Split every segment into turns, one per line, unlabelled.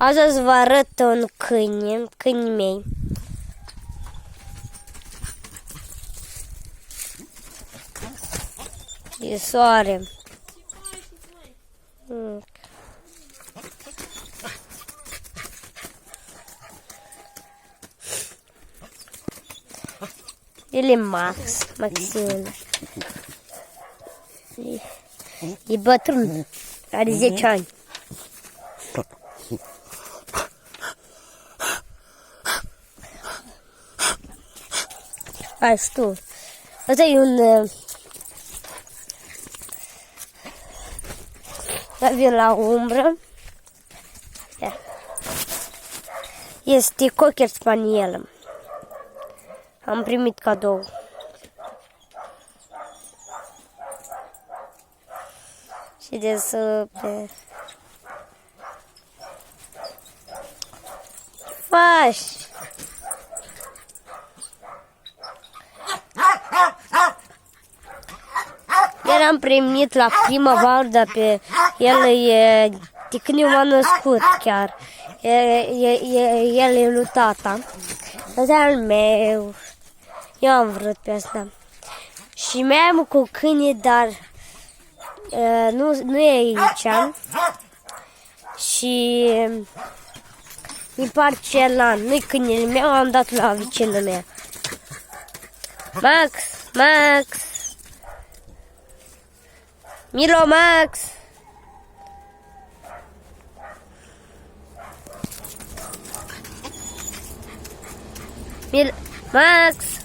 Azi o să vă arăt un câine, câinii mei. E soare. El e Maxim. E bătrân, are 10 ani. Hai, tu. Ăsta e un... Vin la umbră. Este Cocker Spaniel. Am primit cadou. Și de să... Ce faci? Iar am primit la primăvară, dar pe el e de când eu m-am născut chiar. El e lui tata. Ăsta e al meu. Eu am vrut pe asta. Și mai am cu câine, dar nu e aici. Și din parcela, nu-i câinele meu, am dat la vecină mea. Max! Milo, Max!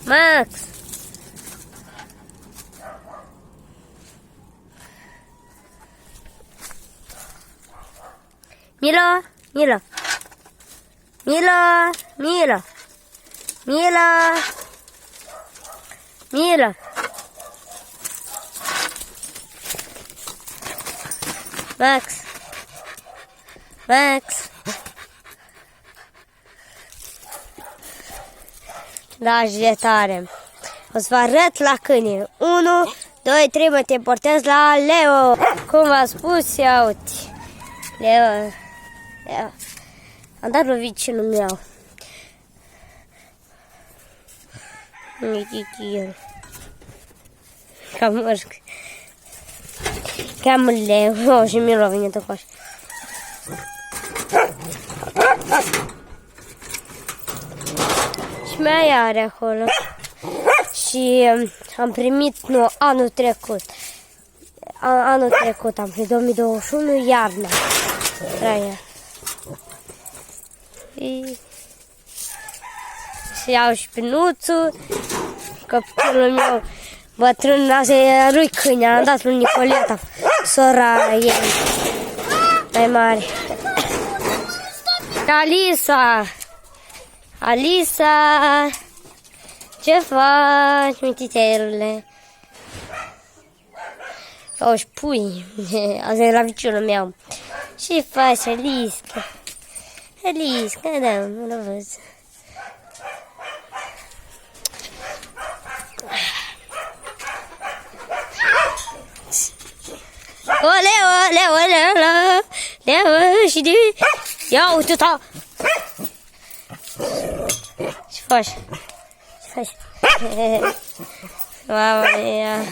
Max! Milo! Max! Da, și de tare. O să vă arăt la câine. 1, 2, 3, mă te portez la Leo. Cum v-am spus, ia uite. Leo. Am dat lui vecinul meu. Cam Leo. Și Milo vine tot așa. Și mai are acolo. Și am primit, anul trecut. Anul trecut am primit 2021, iarna. Și iau și pe Nuțu, copilul meu bătrân, asta e lui câine, am dat lui Nicoleta, sora ei mai mare. Alisa, ce faci, mititelule? O, și pui, asta e la vecinul meu. Ce faci, Alisca? Da, nu l văd. O, Leo, și de... Ia uite-ta! Ce faci? Mamma mia!